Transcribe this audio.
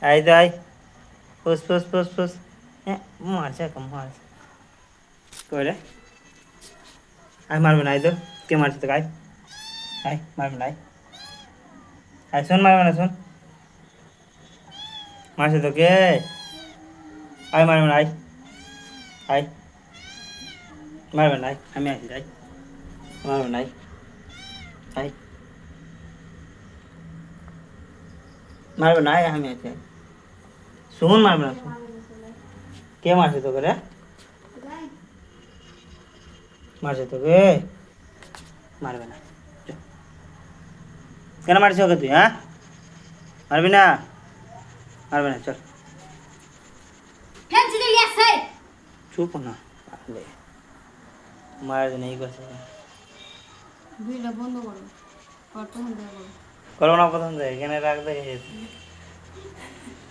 I তো I, ফুস ফুস ফুস ফুস। হ্যাঁ মারছে কম মারছে করে। আই মারবে না, আই তো কে মারছে তো, আই আই মারবে না, আই আই শোন, মারবে না শোন, মারছে তো কে, আই মারবে না, আই আই মারবে না, আই আমি আছি, আই মারবে না, আই আই মারবে না, আই আমি আছি, আই শোন, মারবে না শোন, কে মারছে তোকে রে, মারছে তোকে, মারবে না, চ। কেন মারছিস ওকে তুই, হ্যাঁ মারবি না, মারবে না, চল চুপ না, পাগলে মার দিন এই করছে, ভিডিও বন্ধ করো, প্রথম দেখো। করো না প্রথম থেকে এখানে রাখ দেখে